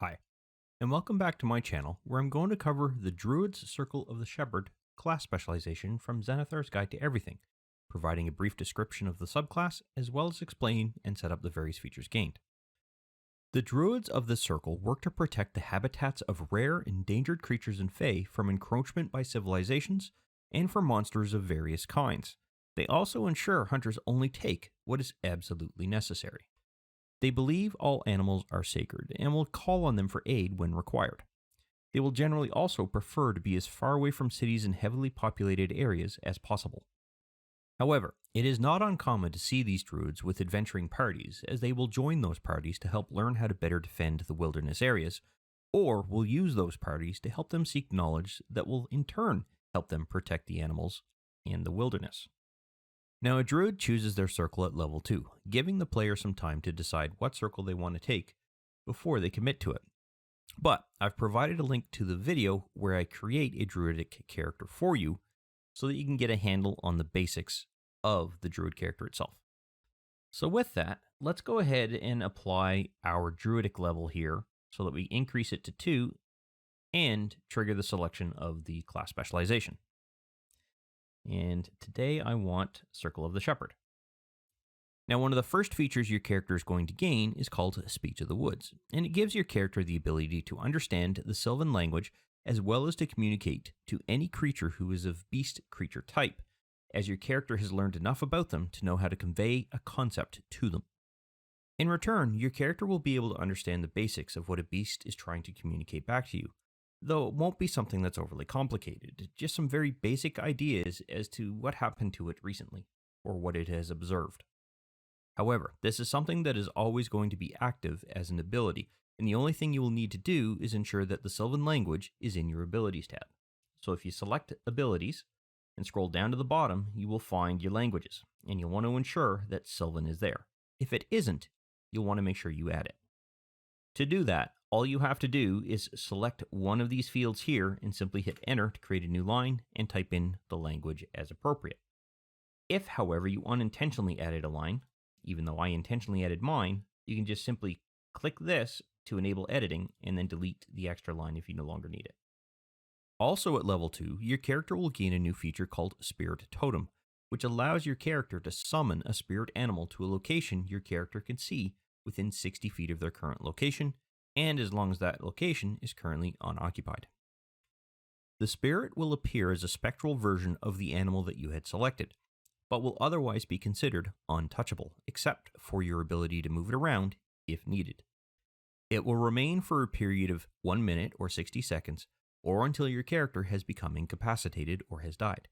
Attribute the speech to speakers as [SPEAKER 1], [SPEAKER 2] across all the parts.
[SPEAKER 1] Hi, and welcome back to my channel, where I'm going to cover the Druid's Circle of the Shepherd class specialization from Xanathar's Guide to Everything, providing a brief description of the subclass as well as explain and set up the various features gained. The Druids of this circle work to protect the habitats of rare endangered creatures and fae from encroachment by civilizations and from monsters of various kinds. They also ensure hunters only take what is absolutely necessary. They believe all animals are sacred and will call on them for aid when required. They will generally also prefer to be as far away from cities and heavily populated areas as possible. However, it is not uncommon to see these druids with adventuring parties, as they will join those parties to help learn how to better defend the wilderness areas, or will use those parties to help them seek knowledge that will in turn help them protect the animals and the wilderness. Now, a druid chooses their circle at level 2, giving the player some time to decide what circle they want to take before they commit to it. But I've provided a link to the video where I create a druidic character for you so that you can get a handle on the basics of the druid character itself. So with that, let's go ahead and apply our druidic level here so that we increase it to 2 and trigger the selection of the class specialization. And today I want Circle of the Shepherd. Now, one of the first features your character is going to gain is called Speech of the Woods, and it gives your character the ability to understand the Sylvan language as well as to communicate to any creature who is of beast creature type, as your character has learned enough about them to know how to convey a concept to them. In return, your character will be able to understand the basics of what a beast is trying to communicate back to you, though it won't be something that's overly complicated, just some very basic ideas as to what happened to it recently, or what it has observed. However, this is something that is always going to be active as an ability, and the only thing you will need to do is ensure that the Sylvan language is in your Abilities tab. So if you select Abilities, and scroll down to the bottom, you will find your languages, and you'll want to ensure that Sylvan is there. If it isn't, you'll want to make sure you add it. To do that, all you have to do is select one of these fields here and simply hit enter to create a new line and type in the language as appropriate. If, however, you unintentionally added a line, even though I intentionally added mine, you can just simply click this to enable editing and then delete the extra line if you no longer need it. Also at level 2, your character will gain a new feature called Spirit Totem, which allows your character to summon a spirit animal to a location your character can see within 60 feet of their current location, and as long as that location is currently unoccupied. The spirit will appear as a spectral version of the animal that you had selected, but will otherwise be considered untouchable, except for your ability to move it around if needed. It will remain for a period of 1 minute or 60 seconds, or until your character has become incapacitated or has died.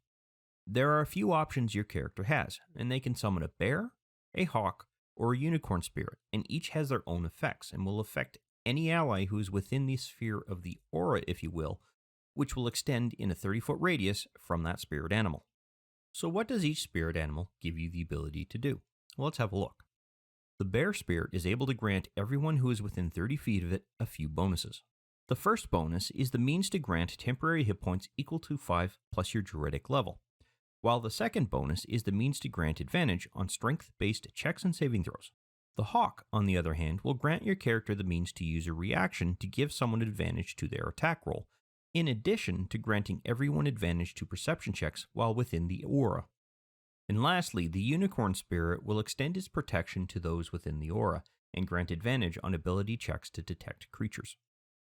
[SPEAKER 1] There are a few options your character has, and they can summon a bear, a hawk, or a unicorn spirit, and each has their own effects and will affect any ally who is within the sphere of the aura, if you will, which will extend in a 30-foot radius from that spirit animal. So what does each spirit animal give you the ability to do? Well, let's have a look. The bear spirit is able to grant everyone who is within 30 feet of it a few bonuses. The first bonus is the means to grant temporary hit points equal to 5 plus your druidic level, while the second bonus is the means to grant advantage on strength-based checks and saving throws. The hawk, on the other hand, will grant your character the means to use a reaction to give someone advantage to their attack roll, in addition to granting everyone advantage to perception checks while within the aura. And lastly, the unicorn spirit will extend its protection to those within the aura, and grant advantage on ability checks to detect creatures.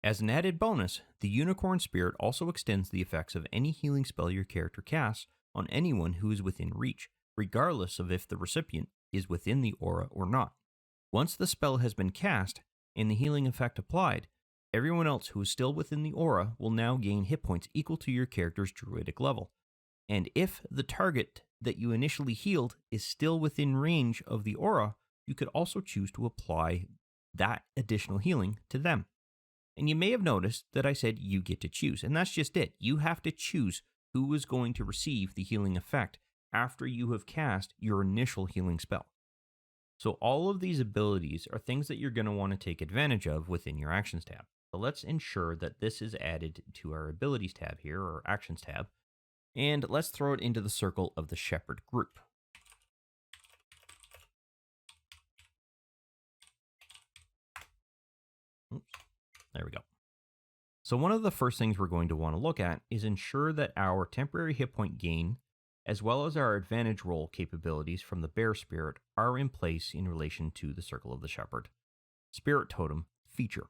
[SPEAKER 1] As an added bonus, the unicorn spirit also extends the effects of any healing spell your character casts on anyone who is within reach, regardless of if the recipient is within the aura or not. Once the spell has been cast and the healing effect applied, everyone else who is still within the aura will now gain hit points equal to your character's druidic level. And if the target that you initially healed is still within range of the aura, you could also choose to apply that additional healing to them. And you may have noticed that I said you get to choose, and that's just it. You have to choose who is going to receive the healing effect after you have cast your initial healing spell. So all of these abilities are things that you're going to want to take advantage of within your Actions tab. So let's ensure that this is added to our Abilities tab here, or Actions tab, and let's throw it into the Circle of the Shepherd group. Oops. There we go. So one of the first things we're going to want to look at is ensure that our temporary hit point gain, as well as our advantage roll capabilities from the Bear Spirit, are in place in relation to the Circle of the Shepherd Spirit Totem feature.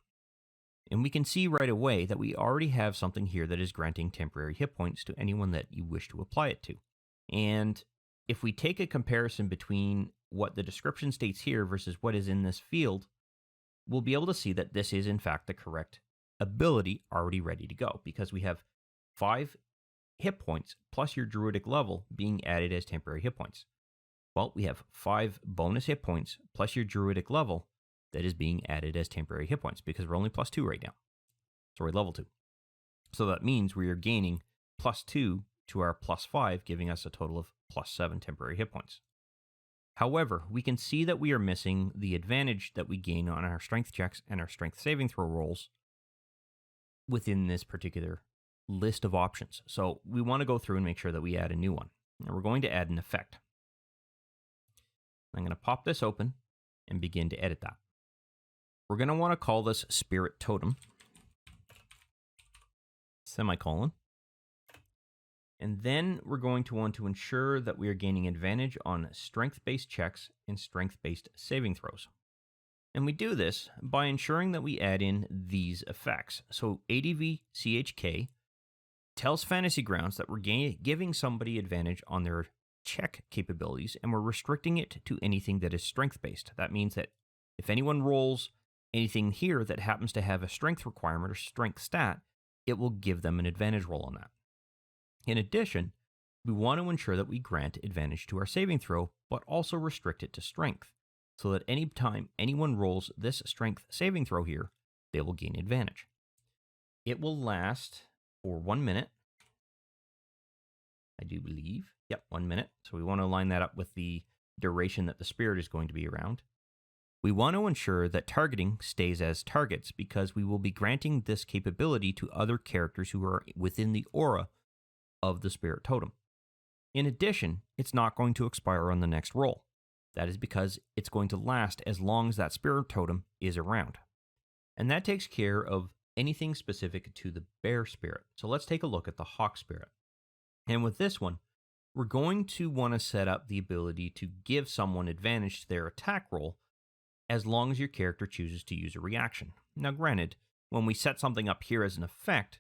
[SPEAKER 1] And we can see right away that we already have something here that is granting temporary hit points to anyone that you wish to apply it to. And if we take a comparison between what the description states here versus what is in this field, we'll be able to see that this is in fact the correct ability already ready to go, because we have 5 hit points plus your druidic level being added as temporary hit points. Well, we have 5 bonus hit points plus your druidic level that is being added as temporary hit points, because we're only +2 right now. So we're level 2. So that means we are gaining +2 to our +5, giving us a total of +7 temporary hit points. However, we can see that we are missing the advantage that we gain on our strength checks and our strength saving throw rolls within this particular list of options. So we want to go through and make sure that we add a new one. And we're going to add an effect. I'm going to pop this open and begin to edit that. We're going to want to call this Spirit Totem, semicolon. And then we're going to want to ensure that we are gaining advantage on strength-based checks and strength-based saving throws. And we do this by ensuring that we add in these effects. So ADV CHK tells Fantasy Grounds that we're giving somebody advantage on their check capabilities, and we're restricting it to anything that is strength-based. That means that if anyone rolls anything here that happens to have a strength requirement or strength stat, it will give them an advantage roll on that. In addition, we want to ensure that we grant advantage to our saving throw, but also restrict it to strength, so that any time anyone rolls this strength saving throw here, they will gain advantage. It will last for 1 minute, I do believe. Yep, 1 minute. So we want to line that up with the duration that the spirit is going to be around. We want to ensure that targeting stays as targets, because we will be granting this capability to other characters who are within the aura of the Spirit Totem. In addition, it's not going to expire on the next roll. That is because it's going to last as long as that Spirit Totem is around. And that takes care of anything specific to the Bear Spirit. So let's take a look at the Hawk Spirit. And with this one, we're going to want to set up the ability to give someone advantage to their attack roll as long as your character chooses to use a reaction. Now granted, when we set something up here as an effect,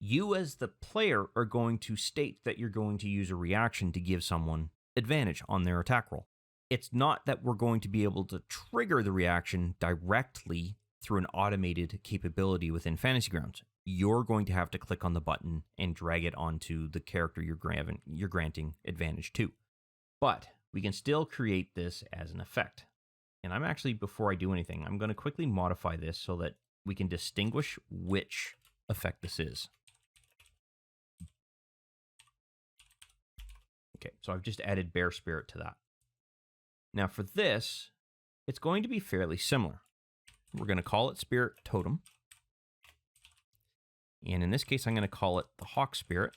[SPEAKER 1] you as the player are going to state that you're going to use a reaction to give someone advantage on their attack roll. It's not that we're going to be able to trigger the reaction directly through an automated capability within Fantasy Grounds. You're going to have to click on the button and drag it onto the character you're granting advantage to. But we can still create this as an effect. And I'm actually, before I do anything, I'm going to quickly modify this so that we can distinguish which effect this is. Okay, so I've just added Bear Spirit to that. Now for this, it's going to be fairly similar. We're going to call it Spirit Totem. And in this case, I'm going to call it the Hawk Spirit,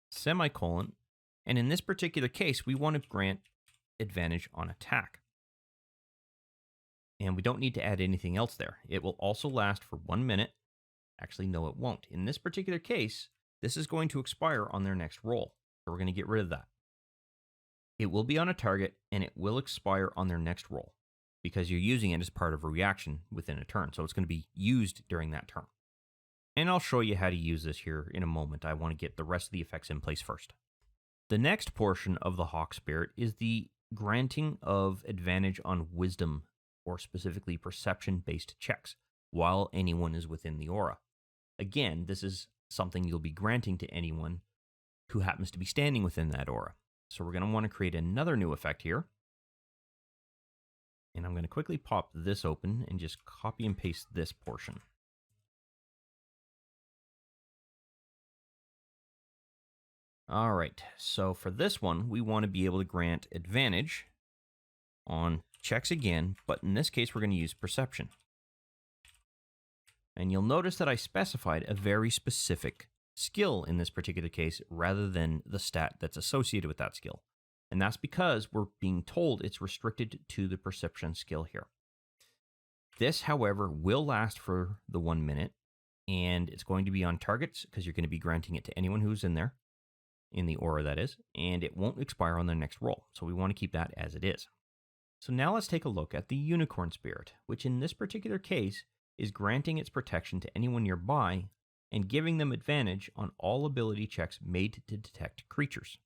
[SPEAKER 1] semicolon. And in this particular case, we want to grant advantage on attack. And we don't need to add anything else there. It will also last for 1 minute. Actually, no, it won't. In this particular case, this is going to expire on their next roll. So we're going to get rid of that. It will be on a target, and it will expire on their next roll, because you're using it as part of a reaction within a turn. So it's going to be used during that turn. And I'll show you how to use this here in a moment. I want to get the rest of the effects in place first. The next portion of the Hawk Spirit is the granting of advantage on wisdom, or specifically perception-based checks, while anyone is within the aura. Again, this is something you'll be granting to anyone who happens to be standing within that aura. So we're going to want to create another new effect here. And I'm going to quickly pop this open and just copy and paste this portion. All right, so for this one, we want to be able to grant advantage on checks again, but in this case, we're going to use perception. And you'll notice that I specified a very specific skill in this particular case rather than the stat that's associated with that skill. And that's because we're being told it's restricted to the perception skill here. This, however, will last for the 1 minute, and it's going to be on targets because you're going to be granting it to anyone who's in there, in the aura that is, and it won't expire on their next roll. So we want to keep that as it is. So now let's take a look at the Unicorn Spirit, which in this particular case is granting its protection to anyone nearby and giving them advantage on all ability checks made to detect creatures.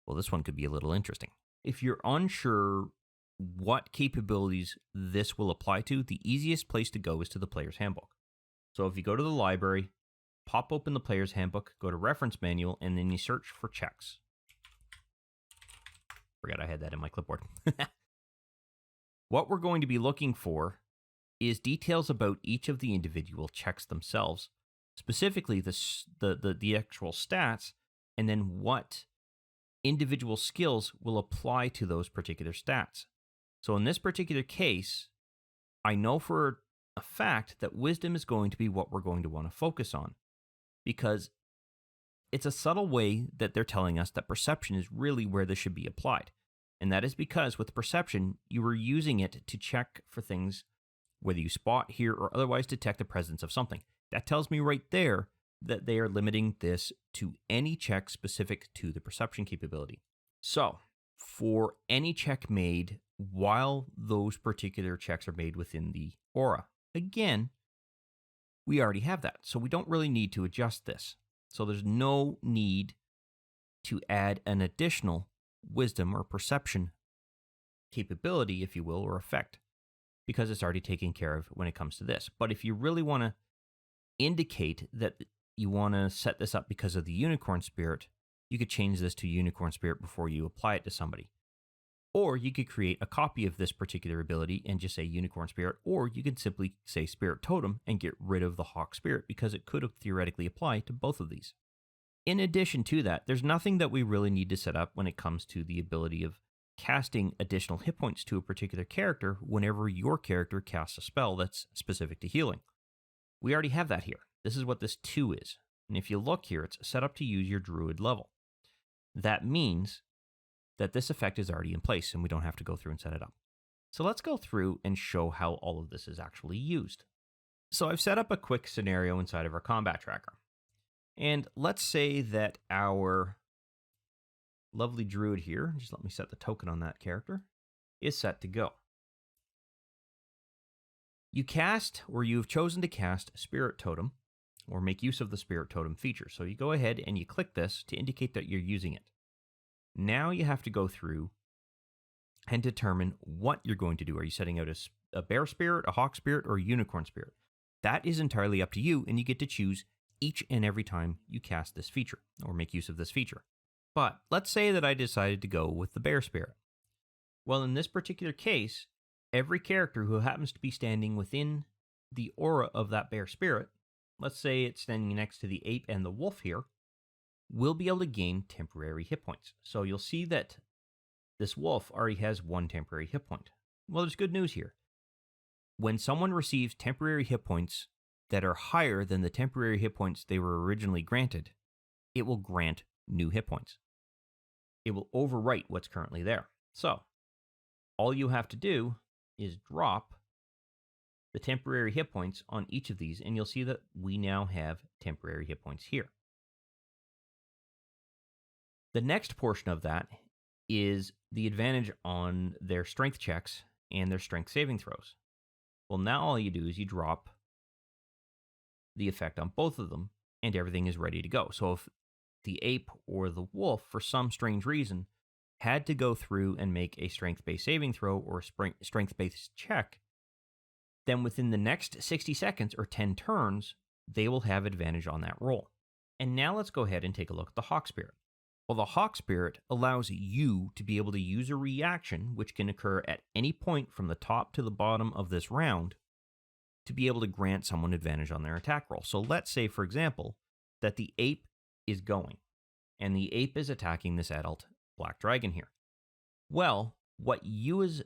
[SPEAKER 1] Well, this one could be a little interesting. If you're unsure what capabilities this will apply to, the easiest place to go is to the player's handbook. So if you go to the library, pop open the player's handbook, go to reference manual, and then you search for checks. Forgot I had that in my clipboard. What we're going to be looking for is details about each of the individual checks themselves, specifically the actual stats, and then what individual skills will apply to those particular stats. So in this particular case, I know for a fact that wisdom is going to be what we're going to want to focus on, because it's a subtle way that they're telling us that perception is really where this should be applied. And that is because with perception, you are using it to check for things, whether you spot, hear, or otherwise detect the presence of something. That tells me right there that they are limiting this to any check specific to the perception capability. So, for any check made while those particular checks are made within the aura, again, we already have that. So we don't really need to adjust this. So there's no need to add an additional wisdom or perception capability, if you will, or effect, because it's already taken care of when it comes to this. But if you really want to indicate that you want to set this up because of the Unicorn Spirit, you could change this to Unicorn Spirit before you apply it to somebody. Or you could create a copy of this particular ability and just say Unicorn Spirit, or you could simply say Spirit Totem and get rid of the Hawk Spirit because it could theoretically apply to both of these. In addition to that, there's nothing that we really need to set up when it comes to the ability of casting additional hit points to a particular character whenever your character casts a spell that's specific to healing. We already have that here. This is what this 2 is. And if you look here, it's set up to use your Druid level. That means that this effect is already in place and we don't have to go through and set it up. So let's go through and show how all of this is actually used. So I've set up a quick scenario inside of our combat tracker. And let's say that our lovely Druid here, just let me set the token on that character, is set to go. You cast, or you've chosen to cast, Spirit Totem, or make use of the Spirit Totem feature. So you go ahead and you click this to indicate that you're using it. Now you have to go through and determine what you're going to do. Are you setting out a bear spirit, a hawk spirit, or a unicorn spirit? That is entirely up to you, and you get to choose each and every time you cast this feature or make use of this feature. But let's say that I decided to go with the bear spirit. Well, in this particular case, every character who happens to be standing within the aura of that bear spirit, let's say it's standing next to the ape and the wolf here, will be able to gain temporary hit points. So you'll see that this wolf already has 1 temporary hit point. Well, there's good news here. When someone receives temporary hit points that are higher than the temporary hit points they were originally granted, it will grant new hit points. It will overwrite what's currently there. So all you have to do is drop the temporary hit points on each of these, and you'll see that we now have temporary hit points here. The next portion of that is the advantage on their strength checks and their strength saving throws. Well, now all you do is you drop the effect on both of them, and everything is ready to go. So if the ape or the wolf, for some strange reason, had to go through and make a strength-based saving throw or a strength-based check, then within the next 60 seconds or 10 turns, they will have advantage on that roll. And now let's go ahead and take a look at the Hawk Spirit. Well, the Hawk Spirit allows you to be able to use a reaction, which can occur at any point from the top to the bottom of this round, to be able to grant someone advantage on their attack roll. So let's say, for example, that the ape is going, and the ape is attacking this adult black dragon here. Well, what you as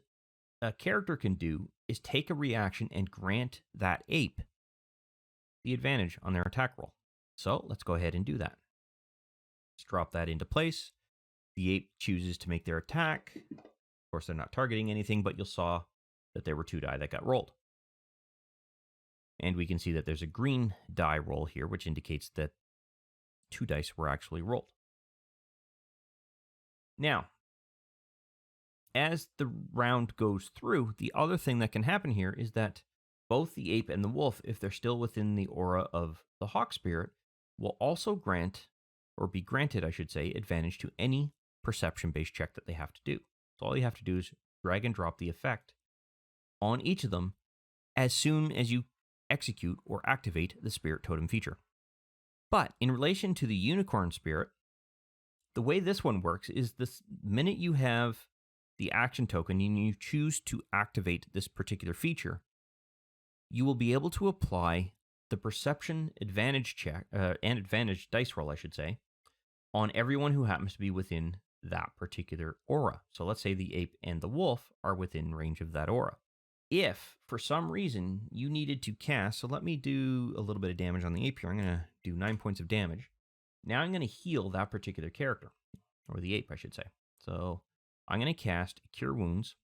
[SPEAKER 1] a character can do is take a reaction and grant that ape the advantage on their attack roll. So let's go ahead and do that. Let's drop that into place. The ape chooses to make their attack. Of course, they're not targeting anything, but you saw that there were 2 die that got rolled. And we can see that there's a green die roll here, which indicates that 2 dice were actually rolled. Now, as the round goes through, the other thing that can happen here is that both the ape and the wolf, if they're still within the aura of the hawk spirit, will also grant, or be granted, I should say, advantage to any perception-based check that they have to do. So all you have to do is drag and drop the effect on each of them as soon as you execute or activate the spirit totem feature. But in relation to the unicorn spirit, the way this one works is the minute you have the action token and you choose to activate this particular feature, you will be able to apply the perception advantage check, and advantage dice roll, I should say, on everyone who happens to be within that particular aura. So let's say the ape and the wolf are within range of that aura. If, for some reason, you needed to cast, so let me do a little bit of damage on the ape here. I'm going to do 9 points of damage. Now I'm going to heal that particular character, or the ape, I should say. So I'm going to cast Cure Wounds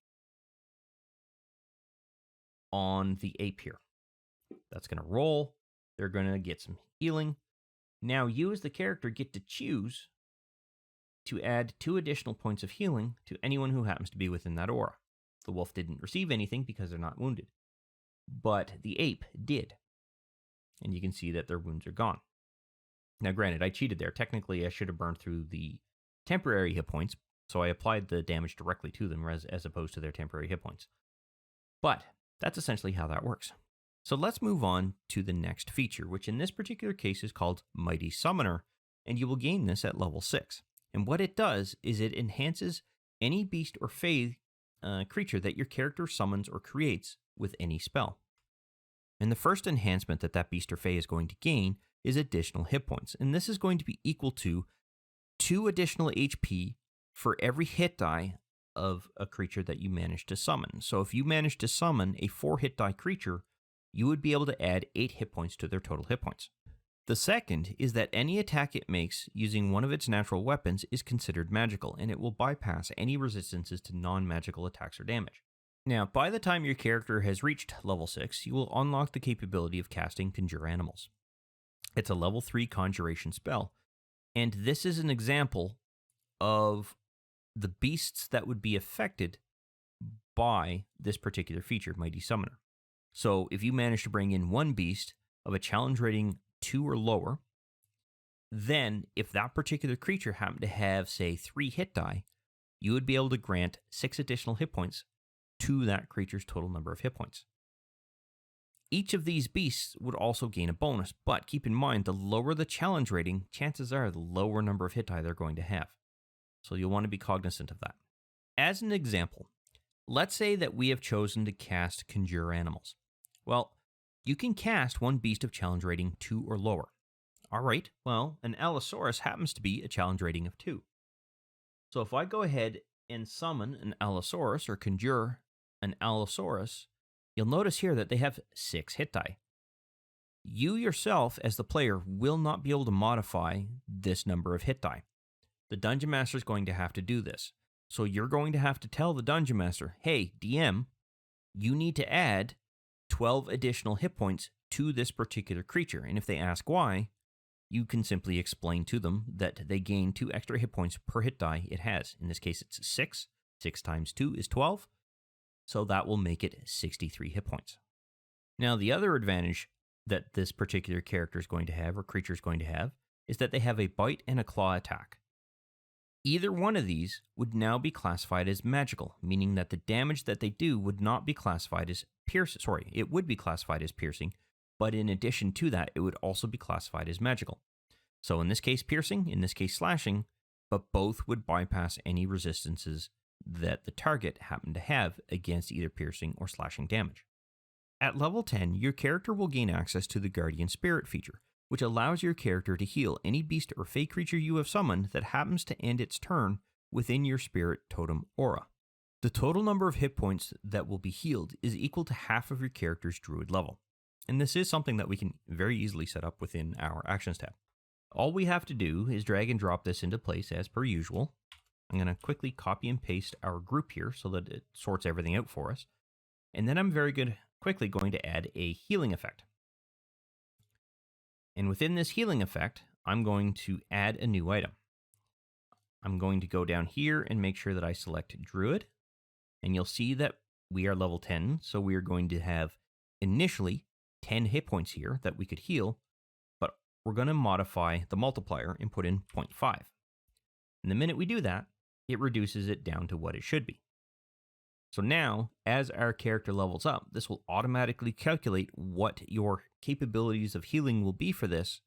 [SPEAKER 1] on the ape here. That's going to roll. They're going to get some healing. Now you as the character get to choose to add 2 additional points of healing to anyone who happens to be within that aura. The wolf didn't receive anything because they're not wounded, but the ape did. And you can see that their wounds are gone. Now granted, I cheated there. Technically, I should have burned through the temporary hit points, so I applied the damage directly to them as opposed to their temporary hit points. But that's essentially how that works. So let's move on to the next feature, which in this particular case is called Mighty Summoner, and you will gain this at level 6. And what it does is it enhances any beast or fey creature that your character summons or creates with any spell. And the first enhancement that that beast or fey is going to gain is additional hit points, and this is going to be equal to 2 additional HP for every hit die of a creature that you manage to summon. So if you manage to summon a 4-hit die creature, you would be able to add 8 hit points to their total hit points. The second is that any attack it makes using one of its natural weapons is considered magical, and it will bypass any resistances to non-magical attacks or damage. Now, by the time your character has reached level 6, you will unlock the capability of casting Conjure Animals. It's a level 3 conjuration spell, and this is an example of the beasts that would be affected by this particular feature, Mighty Summoner. So if you manage to bring in one beast of a challenge rating 2 or lower, then if that particular creature happened to have, say, 3 hit die, you would be able to grant 6 additional hit points to that creature's total number of hit points. Each of these beasts would also gain a bonus, but keep in mind, the lower the challenge rating, chances are the lower number of hit die they're going to have. So you'll want to be cognizant of that. As an example, let's say that we have chosen to cast Conjure Animals. Well, you can cast one beast of challenge rating 2 or lower. All right, well, an Allosaurus happens to be a challenge rating of 2. So if I go ahead and summon an Allosaurus or conjure an Allosaurus, you'll notice here that they have 6 hit die. You yourself, as the player, will not be able to modify this number of hit die. The Dungeon Master is going to have to do this. So you're going to have to tell the Dungeon Master, hey, DM, you need to add 12 additional hit points to this particular creature. And if they ask why, you can simply explain to them that they gain 2 extra hit points per hit die it has. In this case, it's 6. 6 times 2 is 12. So that will make it 63 hit points. Now, the other advantage that this particular character is going to have, or creature is going to have, is that they have a bite and a claw attack. Either one of these would now be classified as magical, meaning that the damage that they do would not be classified as piercing. Sorry, it would be classified as piercing, but in addition to that, it would also be classified as magical. So in this case, piercing, in this case, slashing, but both would bypass any resistances that the target happened to have against either piercing or slashing damage. At level 10, your character will gain access to the Guardian Spirit feature, which allows your character to heal any beast or fey creature you have summoned that happens to end its turn within your spirit totem aura. The total number of hit points that will be healed is equal to half of your character's druid level. And this is something that we can very easily set up within our Actions tab. All we have to do is drag and drop this into place as per usual. I'm going to quickly copy and paste our group here so that it sorts everything out for us. And then I'm quickly going to add a healing effect. And within this healing effect, I'm going to add a new item. I'm going to go down here and make sure that I select Druid. And you'll see that we are level 10, so we are going to have initially 10 hit points here that we could heal, but we're going to modify the multiplier and put in 0.5. And the minute we do that, it reduces it down to what it should be. So now, as our character levels up, this will automatically calculate what your capabilities of healing will be for this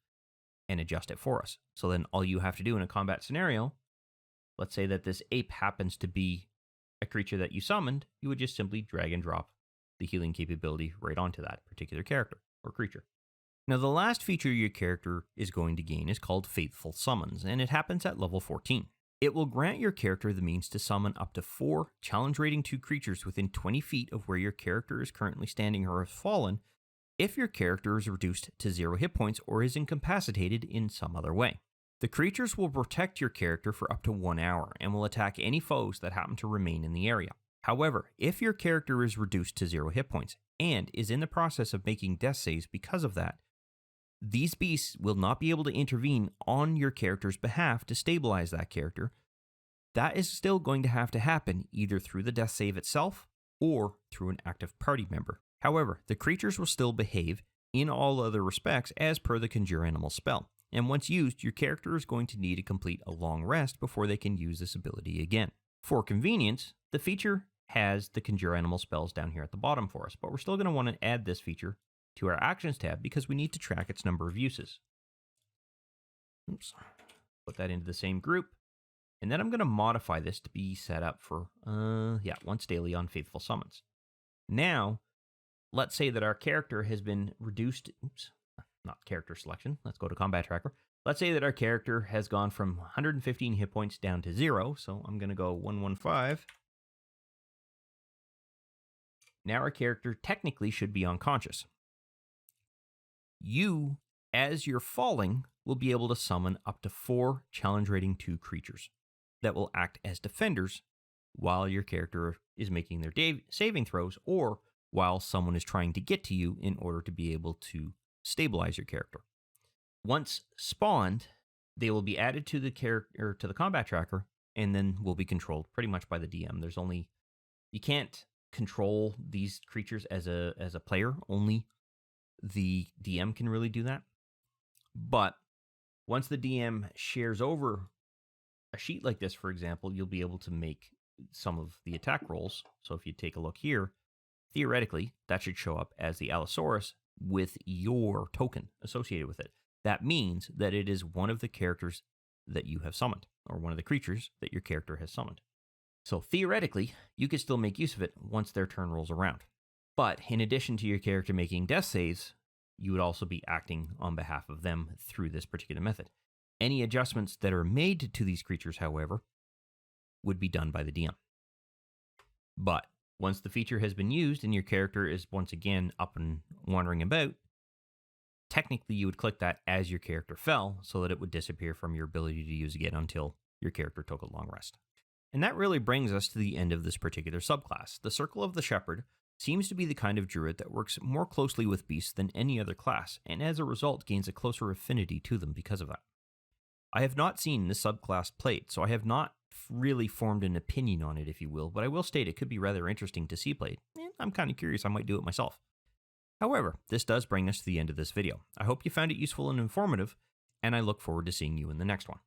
[SPEAKER 1] and adjust it for us. So then all you have to do in a combat scenario, let's say that this ape happens to be a creature that you summoned, you would just simply drag and drop the healing capability right onto that particular character or creature. Now, the last feature your character is going to gain is called Faithful Summons, and it happens at level 14. It will grant your character the means to summon up to 4 challenge rating 2 creatures within 20 feet of where your character is currently standing or has fallen if your character is reduced to 0 hit points or is incapacitated in some other way. The creatures will protect your character for up to 1 hour and will attack any foes that happen to remain in the area. However, if your character is reduced to 0 hit points and is in the process of making death saves because of that, these beasts will not be able to intervene on your character's behalf to stabilize that character. That is still going to have to happen either through the death save itself or through an active party member. However, the creatures will still behave in all other respects as per the Conjure Animal spell, and once used, your character is going to need to complete a long rest before they can use this ability again. For convenience, the feature has the Conjure Animal spells down here at the bottom for us, but we're still going to want to add this feature to our Actions tab because we need to track its number of uses. Oops. Put that into the same group. And then I'm going to modify this to be set up for, once daily on Faithful Summons. Now, let's say that our character has been reduced, not character selection, let's go to Combat Tracker. Let's say that our character has gone from 115 hit points down to 0, so I'm going to go 115. Now our character technically should be unconscious. You, as you're falling, will be able to summon up to 4 challenge rating 2 creatures that will act as defenders while your character is making their saving throws or while someone is trying to get to you in order to be able to stabilize your character. Once spawned, they will be added to the combat tracker and then will be controlled pretty much by the DM. You can't control these creatures as a player, only the DM can really do that. But once the DM shares over a sheet like this, for example, you'll be able to make some of the attack rolls. So if you take a look here, theoretically, that should show up as the Allosaurus with your token associated with it. That means that it is one of the characters that you have summoned, or one of the creatures that your character has summoned. So theoretically, you could still make use of it once their turn rolls around. But in addition to your character making death saves, you would also be acting on behalf of them through this particular method. Any adjustments that are made to these creatures, however, would be done by the DM. But once the feature has been used and your character is once again up and wandering about, technically you would click that as your character fell so that it would disappear from your ability to use again until your character took a long rest. And that really brings us to the end of this particular subclass. The Circle of the Shepherd seems to be the kind of druid that works more closely with beasts than any other class, and as a result gains a closer affinity to them because of that. I have not seen this subclass played, so I have not really formed an opinion on it, if you will, but I will state it could be rather interesting to see played, and I'm kind of curious, I might do it myself. However, this does bring us to the end of this video. I hope you found it useful and informative, and I look forward to seeing you in the next one.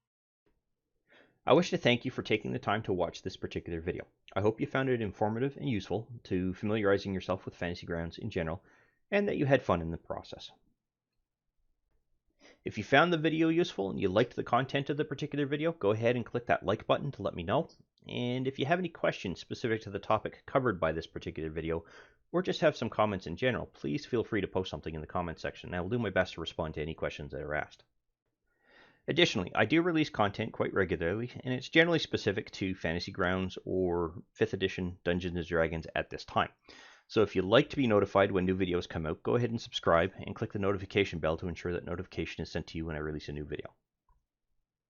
[SPEAKER 1] I wish to thank you for taking the time to watch this particular video. I hope you found it informative and useful to familiarizing yourself with Fantasy Grounds in general, and that you had fun in the process. If you found the video useful and you liked the content of the particular video, go ahead and click that like button to let me know. And if you have any questions specific to the topic covered by this particular video, or just have some comments in general, please feel free to post something in the comments section, and I will do my best to respond to any questions that are asked. Additionally, I do release content quite regularly, and it's generally specific to Fantasy Grounds or 5th edition Dungeons & Dragons at this time. So if you'd like to be notified when new videos come out, go ahead and subscribe and click the notification bell to ensure that notification is sent to you when I release a new video.